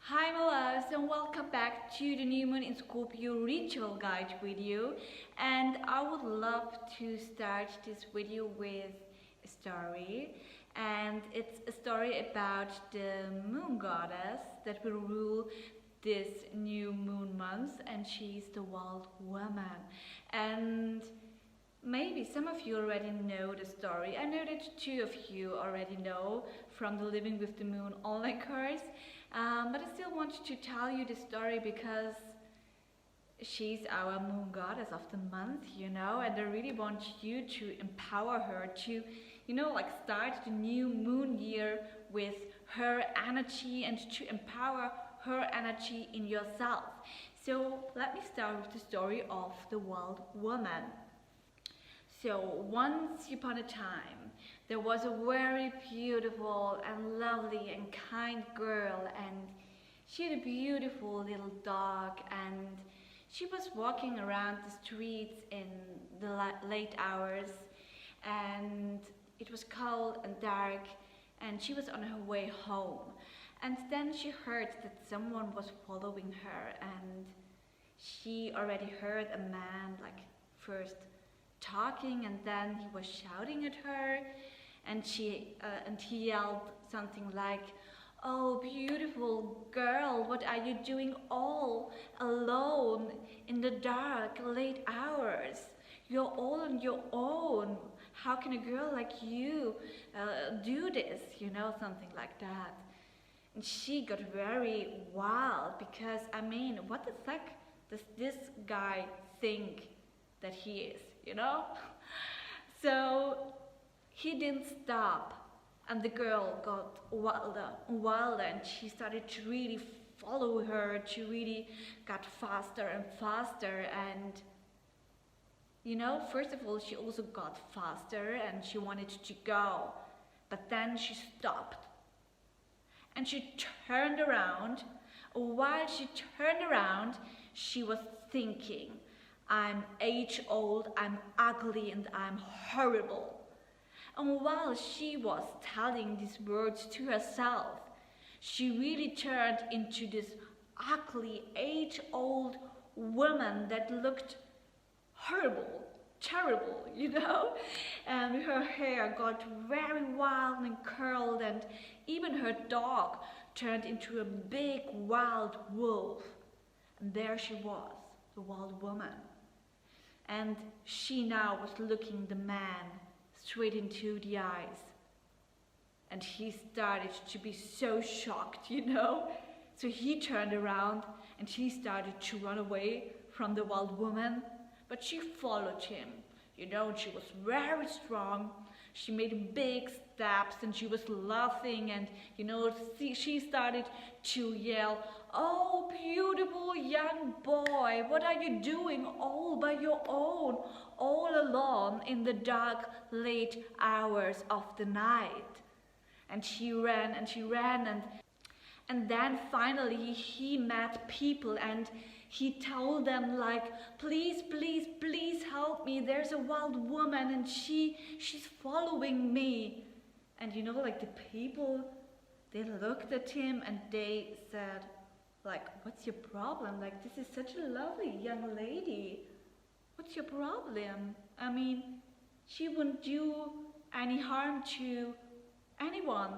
Hi my loves, and welcome back to the New Moon in Scorpio Ritual guide video. And I would love to start this video with a story. And it's a story about the moon goddess that will rule this new moon month, and she's the wild woman. And maybe some of you already know the story. I know that two of you already know from the Living with the Moon online course. But I still want to tell you the story because she's our moon goddess of the month, and I really want you to empower her to, start the new moon year with her energy and to empower her energy in yourself. So let me start with the story of the wild woman. So once upon a time, there was a very beautiful and lovely and kind girl, and she had a beautiful little dog, and she was walking around the streets in the late hours, and it was cold and dark, and she was on her way home. And then she heard that someone was following her, and she already heard a man first talking, and then he was shouting at her, and he yelled something like, "Oh, beautiful girl, what are you doing all alone in the dark, late hours? You're all on your own. How can a girl like you do this?" Something like that. And she got very wild because, what the fuck does this guy think that he is? So he didn't stop, and the girl got wilder and wilder, and she started to really follow her, to really got faster and faster. And first of all, she also got faster and she wanted to go, but then she stopped and she turned around. While she turned around, she was thinking, "I'm age-old, I'm ugly, and I'm horrible." And while she was telling these words to herself, she really turned into this ugly, age-old woman that looked horrible, terrible, And her hair got very wild and curled, and even her dog turned into a big wild wolf. And there she was, the wild woman. And she now was looking the man straight into the eyes. And he started to be so shocked, So he turned around and he started to run away from the wild woman. But she followed him, and she was very strong. She made big steps and she was laughing, and she started to yell, "Oh, beautiful young boy, what are you doing all by your own, all alone in the dark late hours of the night?" And she ran and she ran, and then finally he met people, and he told them "Please, please, please help me. There's a wild woman and she's following me." And the people, they looked at him and they said, "What's your problem? This is such a lovely young lady. What's your problem? She wouldn't do any harm to anyone,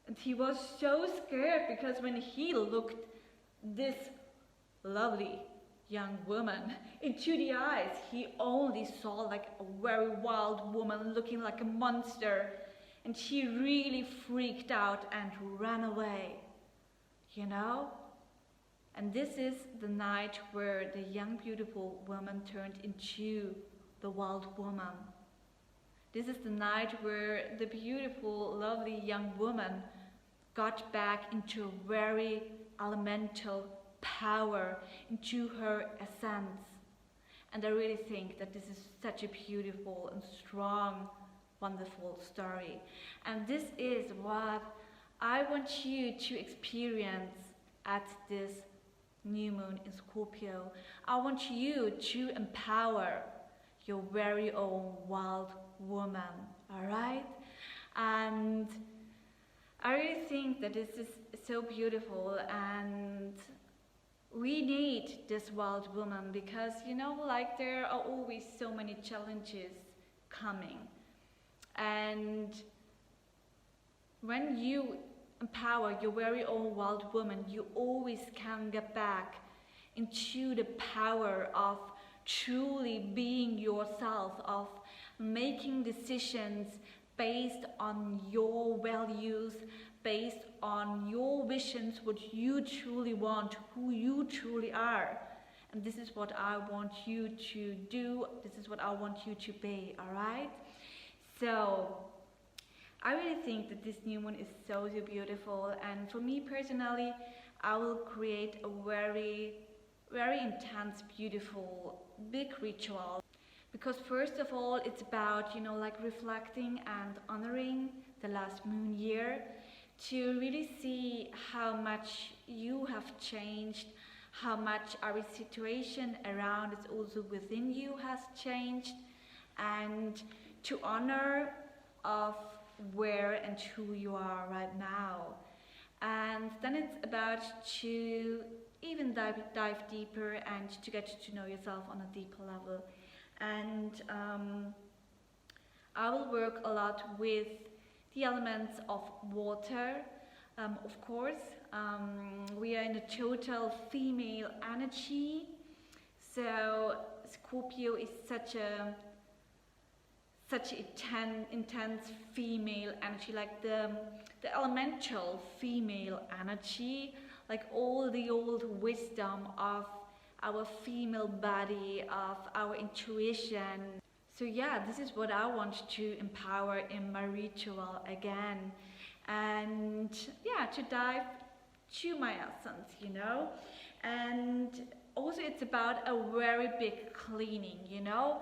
And he was so scared because when he looked this lovely young woman into the eyes, he only saw a very wild woman looking like a monster, and he really freaked out and ran away, And this is the night where the young beautiful woman turned into the wild woman. This is the night where the beautiful, lovely young woman got back into a very elemental power, into her essence. And I really think that this is such a beautiful and strong, wonderful story. And this is what I want you to experience at this new moon in Scorpio. I want you to empower your very own wild woman, all right? And I really think that this is so beautiful, and we need this wild woman because, you know, like there are always so many challenges coming. And when you empower your very own wild woman, you always can get back into the power of truly being yourself, of making decisions based on your values, based on your visions, what you truly want, who you truly are. And this is what I want you to do, this is what I want you to be, alright? So, I really think that this new moon is so beautiful, and for me personally, I will create a very, very intense, beautiful, big ritual. Because first of all, it's about, you know, like reflecting and honoring the last moon year to really see how much you have changed, how much our situation around us also within you has changed, and to honor of where and who you are right now. And then it's about to even dive deeper and to get to know yourself on a deeper level. And I will work a lot with the elements of water, of course. We are in a total female energy, so Scorpio is such a intense female energy, like the elemental female energy, like all the old wisdom of our female body, of our intuition. So yeah, this is what I want to empower in my ritual again. And yeah, to dive to my essence, you know. And also it's about a very big cleaning, you know.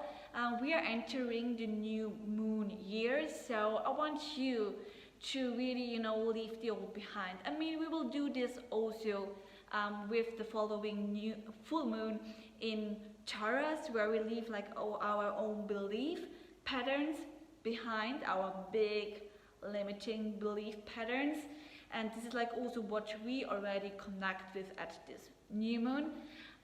We are entering the new moon year, so I want you to really, you know, leave the old behind. I mean, we will do this also with the following new full moon in Taurus, where we leave like our own belief patterns behind, our big limiting belief patterns. And this is like also what we already connect with at this new moon.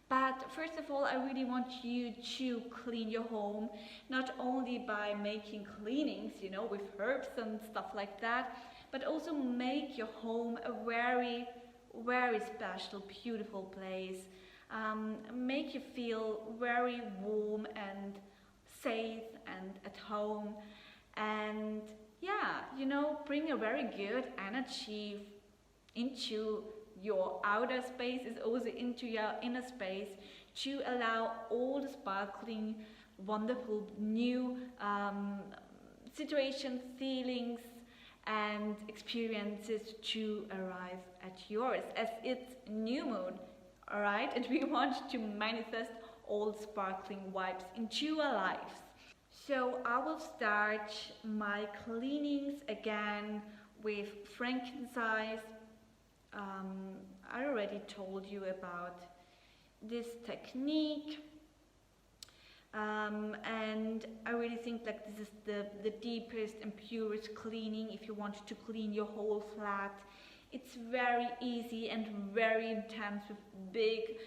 But first of all, I really want you to clean your home, not only by making cleanings, you know, with herbs and stuff like that, but also make your home a very, very special, beautiful place. Make you feel very warm and safe and at home. And yeah, you know, bring a very good energy into your outer space, is also into your inner space, to allow all the sparkling, wonderful new situations, feelings and experiences to arrive at yours, as it's new moon, alright? And we want to manifest all sparkling vibes into our lives. So I will start my cleanings again with frankincense. I already told you about this technique, and I really think like this is the deepest and purest cleaning if you want to clean your whole flat. It's very easy and very intense with big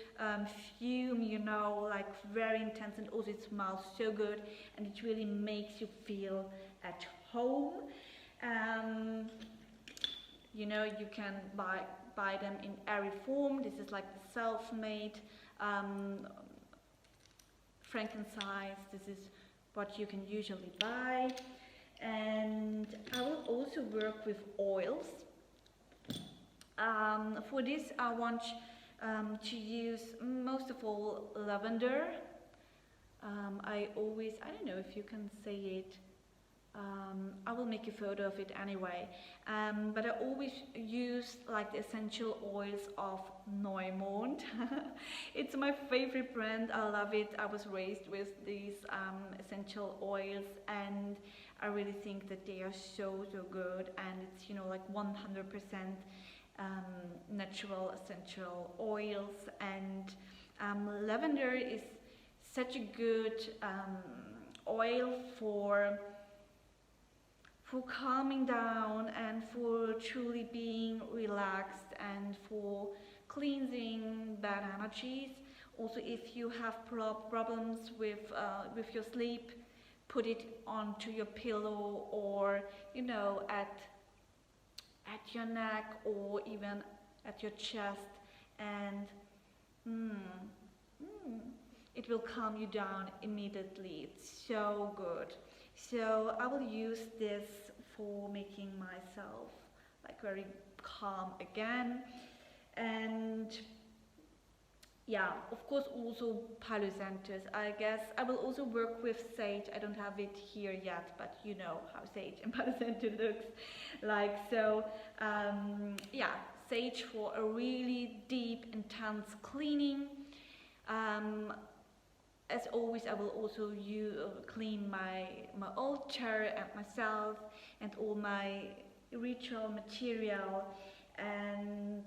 fume, you know, like very intense, and also it smells so good and it really makes you feel at home. You know, you can buy them in every form. This is like the self-made frankincense. This is what you can usually buy. And I will also work with oils. For this I want to use most of all lavender. I don't know if you can say it. I will make a photo of it anyway, but I always use like the essential oils of Neumond. It's my favorite brand, I love it. I was raised with these essential oils, and I really think that they are so good, and it's, you know, like 100% natural essential oils. And lavender is such a good oil for for calming down and for truly being relaxed and for cleansing bad energies. Also, if you have problems with your sleep, put it onto your pillow, or you know, at your neck, or even at your chest, and mm, it will calm you down immediately. It's so good. So I will use this for making myself like very calm again. And yeah, of course, also Palo Santos. I guess I will also work with sage. I don't have it here yet, but you know how sage and Palo Santos looks like. So yeah, sage for a really deep, intense cleaning. As always, I will also clean my altar and myself and all my ritual material. And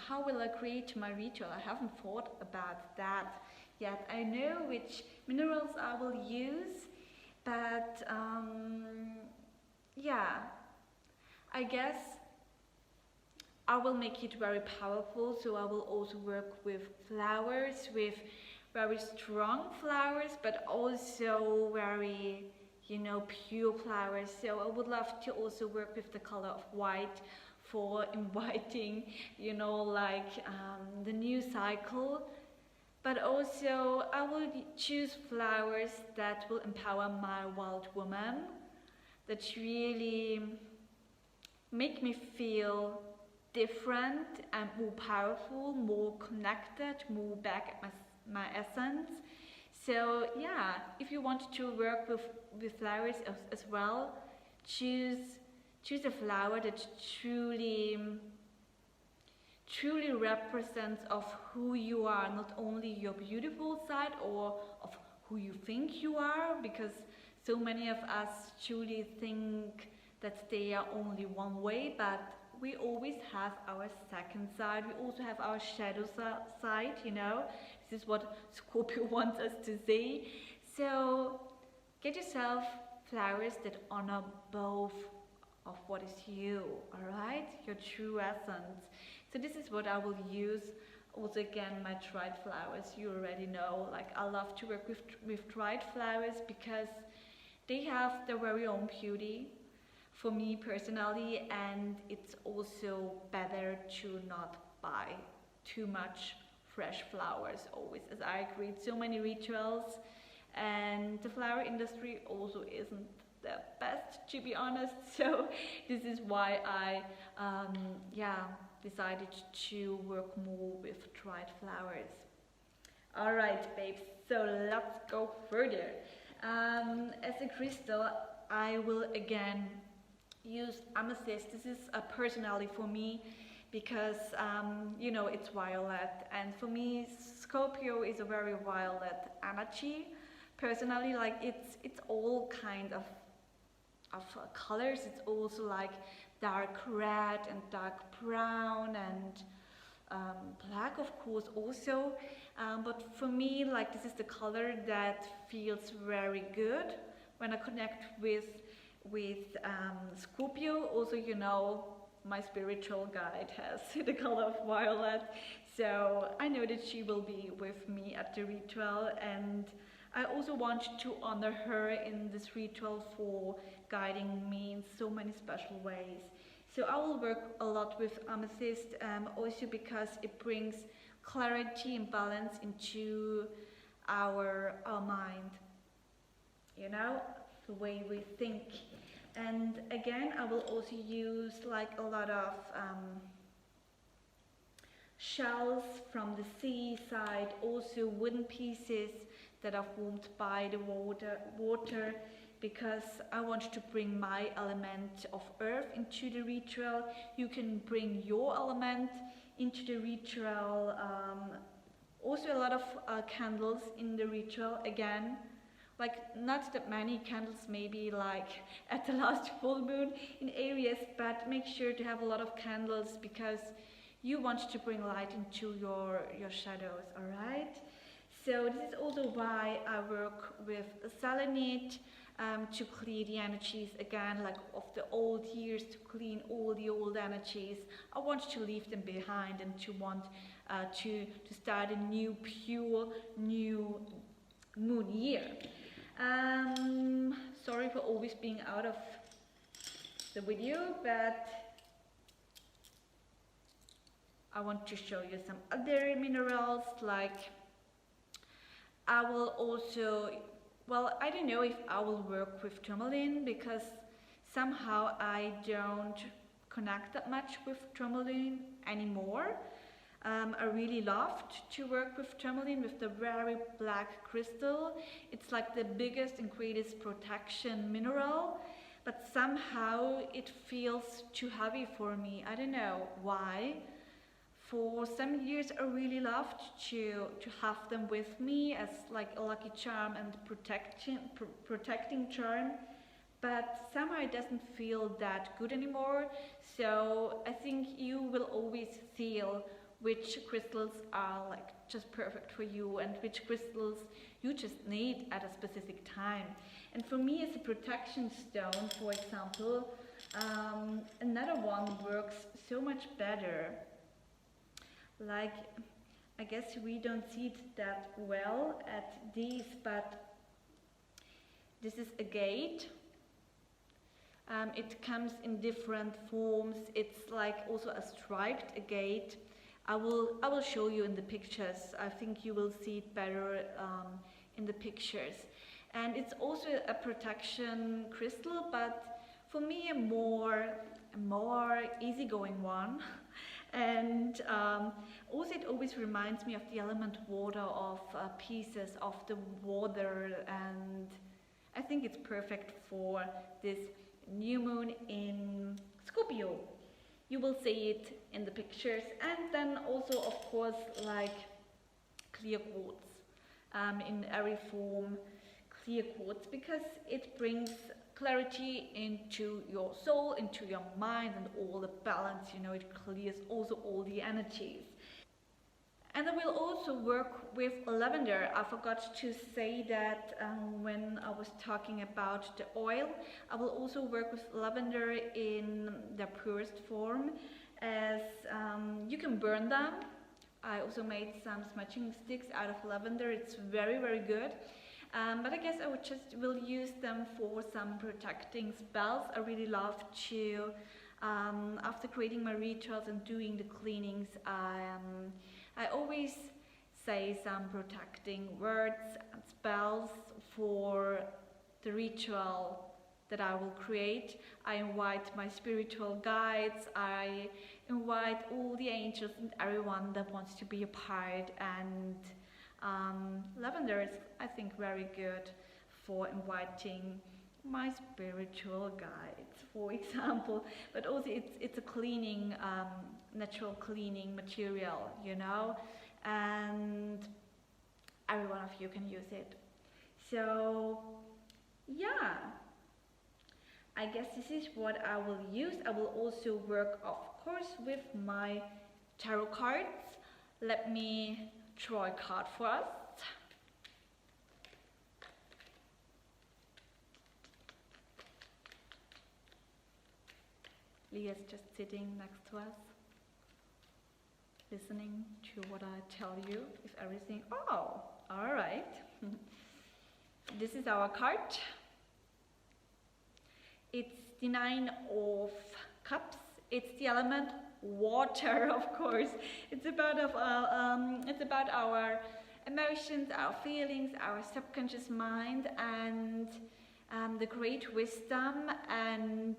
how will I create my ritual? I haven't thought about that yet. I know which minerals I will use, but yeah, I guess I will make it very powerful. So I will also work with flowers, with very strong flowers, but also very, you know, pure flowers. So I would love to also work with the color of white for inviting, you know, like the new cycle. But also I will choose flowers that will empower my wild woman, that really make me feel different and more powerful, more connected, more back at my essence. So yeah, if you want to work with flowers as well, choose a flower that truly represents of who you are, not only your beautiful side or of who you think you are, because so many of us truly think that they are only one way, but we always have our second side. We also have our shadow side, you know. This is what Scorpio wants us to see. So get yourself flowers that honor both of what is you, alright? Your true essence. So this is what I will use. Also again, my dried flowers, you already know, like I love to work with dried flowers because they have their very own beauty for me personally, and it's also better to not buy too much fresh flowers always, as I create so many rituals, and the flower industry also isn't the best, to be honest. So this is why I decided to work more with dried flowers. Alright babes, so let's go further. As a crystal, I will again use amethyst. This is personally for me, because you know, it's violet, and for me Scorpio is a very violet energy personally. Like it's all kind of colors. It's also like dark red and dark brown and black, of course, also, but for me, like, this is the color that feels very good when I connect with Scorpio. Also, you know, my spiritual guide has the color of violet, so I know that she will be with me at the ritual, and I also want to honor her in this ritual for guiding me in so many special ways. So I will work a lot with amethyst, also because it brings clarity and balance into our mind, you know, the way we think. And again, I will also use like a lot of shells from the seaside, also wooden pieces that are formed by the water, because I want to bring my element of earth into the ritual. You can bring your element into the ritual. Also a lot of candles in the ritual again. Like, not that many candles, maybe like at the last full moon in Aries, but make sure to have a lot of candles, because you want to bring light into your shadows, alright? So this is also why I work with selenite, to clear the energies again, like of the old years, to clean all the old energies. I want to leave them behind and to want to start a new, pure, new moon year. Sorry for always being out of the video, but I want to show you some other minerals. Like I will also, well, I don't know if I will work with tourmaline, because somehow I don't connect that much with tourmaline anymore. I really loved to work with tourmaline, with the very black crystal. It's like the biggest and greatest protection mineral, but somehow it feels too heavy for me. I don't know why. For some years I really loved to have them with me as like a lucky charm and protecting charm, but somehow it doesn't feel that good anymore. So I think you will always feel which crystals are like just perfect for you and which crystals you just need at a specific time. And for me, as a protection stone, for example, another one works so much better. Like, I guess we don't see it that well at these, but this is agate. It comes in different forms. It's like also a striped agate. I will show you in the pictures. I think you will see it better in the pictures. And it's also a protection crystal, but for me a more easygoing one. And also it always reminds me of the element water, of pieces of the water, and I think it's perfect for this new moon in Scorpio. You will see it in the pictures. And then also, of course, like clear quartz, in every form, clear quartz, because it brings clarity into your soul, into your mind, and all the balance, you know, it clears also all the energies. And I will also work with lavender. I forgot to say that when I was talking about the oil. I will also work with lavender in the purest form, as you can burn them. I also made some smudging sticks out of lavender. It's very, very good. But I guess I will use them for some protecting spells. I really love to, after creating my rituals and doing the cleanings, I always say some protecting words and spells for the ritual that I will create. I invite my spiritual guides, I invite all the angels and everyone that wants to be a part, and lavender is, I think, very good for inviting my spiritual guides, for example. But also it's a cleaning, natural cleaning material, you know, and every one of you can use it. So yeah, I guess this is what I will use. I will also work, of course, with my tarot cards. Let me draw a card for us. Leah's just sitting next to us, listening to what I tell you, if everything. Oh, all right. This is our card. It's the Nine of Cups. It's the element water, of course. It's about our emotions, our feelings, our subconscious mind, and the great wisdom, and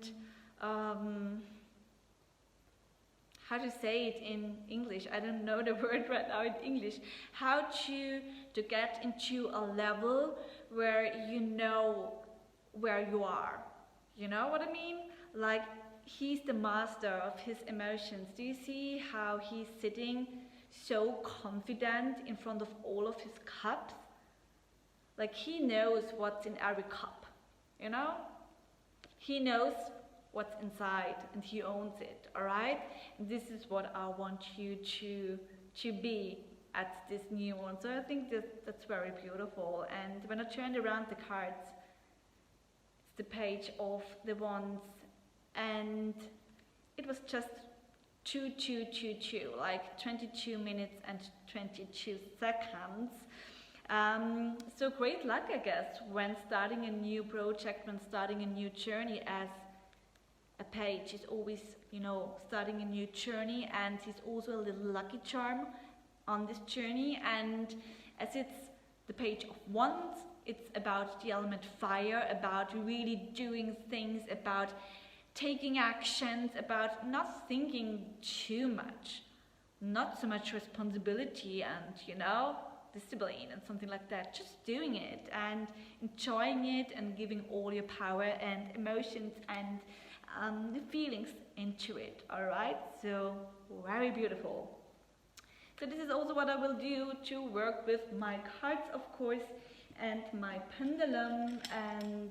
how to say it in English? I don't know the word right now in English. How to get into a level where you know where you are. You know what I mean? Like, he's the master of his emotions. Do you see how he's sitting so confident in front of all of his cups? Like, he knows what's in every cup, you know? He knows what's inside and he owns it, all right? And this is what I want you to be at this new one. So I think that's very beautiful. And when I turned around the cards, the page of the wands, and it was just 2222, like 22 minutes and 22 seconds. So great luck, I guess, when starting a new project, when starting a new journey, as a page is always, you know, starting a new journey, and it's also a little lucky charm on this journey. And as it's the page of wands, it's about the element fire, about really doing things, about taking actions, about not thinking too much, not so much responsibility and, you know, discipline and something like that, just doing it and enjoying it and giving all your power and emotions and feelings into it. All right, so very beautiful. So this is also what I will do to work with my cards, of course, and my pendulum. And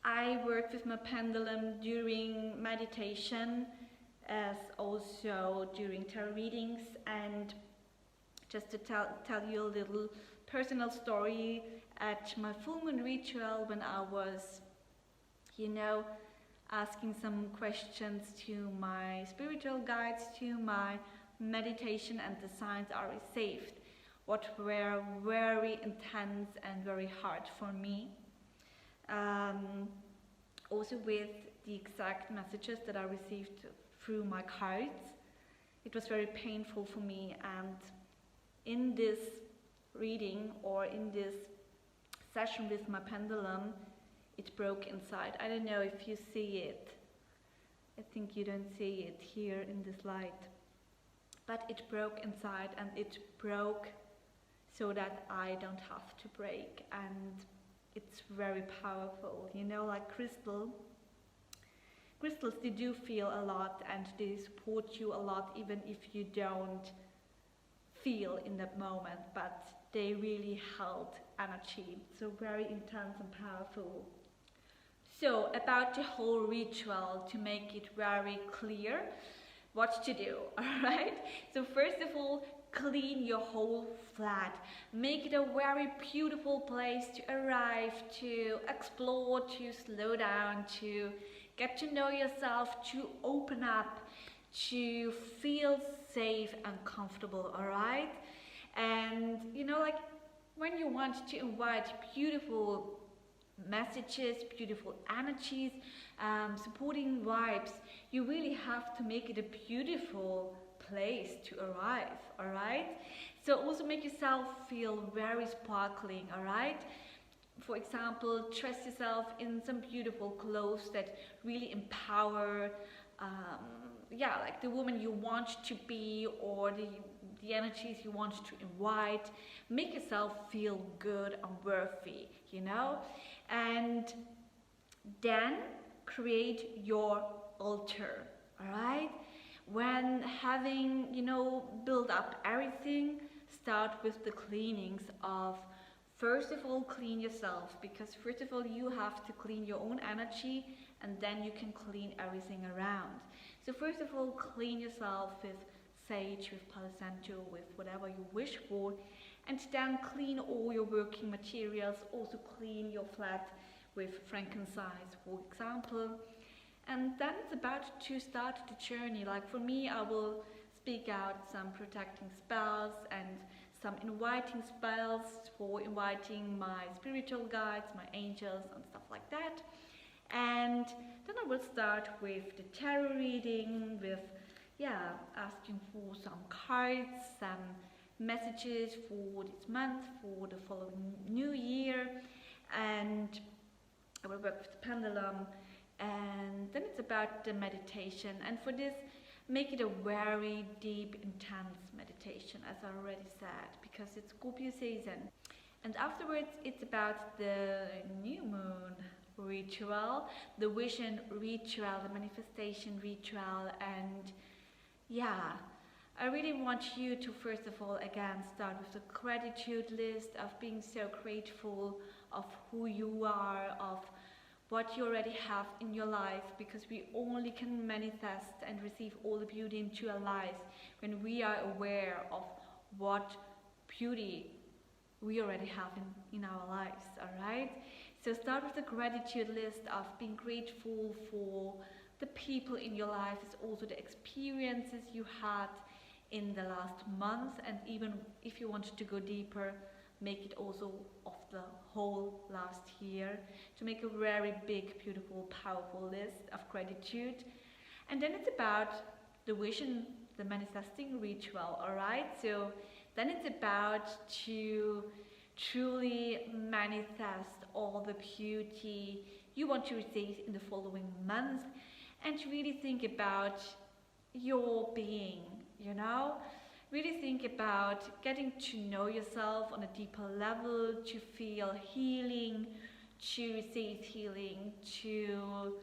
I work with my pendulum during meditation, as also during tarot readings. And just to tell you a little personal story, at my full moon ritual, when I was, you know, asking some questions to my spiritual guides, to my meditation, and the signs I received, what were very intense and very hard for me. Also with the exact messages that I received through my cards, it was very painful for me. And in this reading, or in this session with my pendulum, it broke inside. I don't know if you see it. I think you don't see it here in this light. But it broke inside, and it broke so that I don't have to break. And it's very powerful, you know, like crystals, they do feel a lot, and they support you a lot, even if you don't feel in that moment, but they really held energy, so very intense and powerful. So about the whole ritual, to make it very clear what to do, alright? So first of all, clean your whole flat. Make it a very beautiful place to arrive, to explore, to slow down, to get to know yourself, to open up, to feel safe and comfortable, alright? And you know, like when you want to invite beautiful messages, beautiful energies, supporting vibes, you really have to make it a beautiful place to arrive, alright? So also make yourself feel very sparkling, alright? For example, dress yourself in some beautiful clothes that really empower, like the woman you want to be, or the energies you want to invite. Make yourself feel good and worthy, you know? And then create your altar, alright? When having, you know, build up everything, start with the cleanings of, first of all, clean yourself, because first of all you have to clean your own energy, and then you can clean everything around. So first of all, clean yourself with sage, with Palo Santo, with whatever you wish for, and then clean all your working materials. Also clean your flat with frankincense, for example. And then it's about to start the journey. Like for me, I will speak out some protecting spells and some inviting spells for inviting my spiritual guides, my angels, and stuff like that. And then I will start with the tarot reading, with asking for some cards, some messages for this month, for the following new year. And I will work with the pendulum. And then it's about the meditation. And for this, make it a very deep, intense meditation, as I already said, because it's Scorpio season. And afterwards, it's about the new moon ritual, the vision ritual, the manifestation ritual. And I really want you to, first of all, again, start with the gratitude list of being so grateful of who you are, of what you already have in your life, because we only can manifest and receive all the beauty into our lives when we are aware of what beauty we already have in our lives, alright? So start with a gratitude list of being grateful for the people in your life, is also the experiences you had in the last month, and even if you want to go deeper, make it also of the whole last year, to make a very big, beautiful, powerful list of gratitude. And then it's about the vision, the manifesting ritual, alright? So then it's about to truly manifest all the beauty you want to receive in the following month, and to really think about your being, you know? Really think about getting to know yourself on a deeper level, to feel healing, to receive healing, to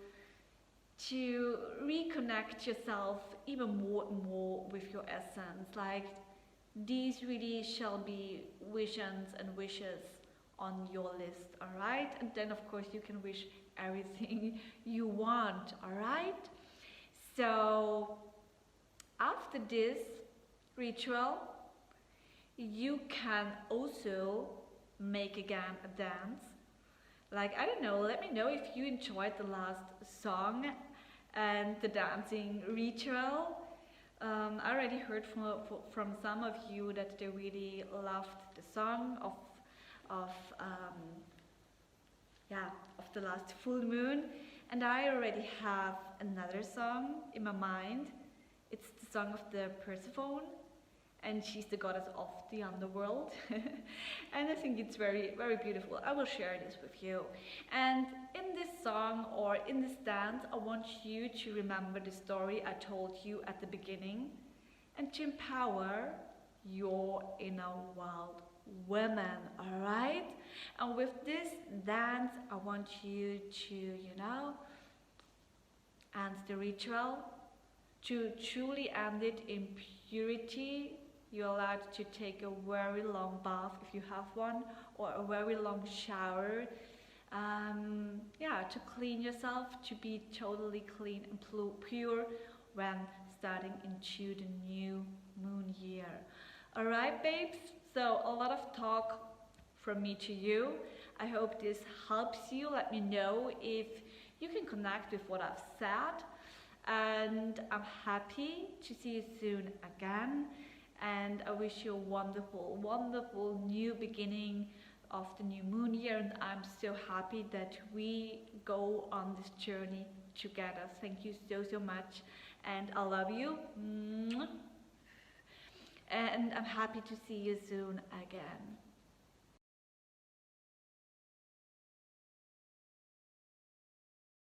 reconnect yourself even more and more with your essence. Like, these really shall be visions and wishes on your list, alright? And then of course you can wish everything you want, alright? So after this ritual, you can also make again a dance. Like, I don't know, let me know if you enjoyed the last song and the dancing ritual. I already heard from some of you that they really loved the song of the last full moon, and I already have another song in my mind. It's the song of the Persephone, and she's the goddess of the underworld. And I think it's very, very beautiful. I will share this with you. And in this song, or in this dance, I want you to remember the story I told you at the beginning, and to empower your inner wild woman, alright? And with this dance, I want you to, end the ritual, to truly end it in purity. You're allowed to take a very long bath if you have one, or a very long shower. To clean yourself, to be totally clean and pure when starting into the new moon year. Alright, babes? So a lot of talk from me to you. I hope this helps you. Let me know if you can connect with what I've said. And I'm happy to see you soon again. And I wish you a wonderful, wonderful new beginning of the new moon year. And I'm so happy that we go on this journey together. Thank you so, so much. And I love you. And I'm happy to see you soon again.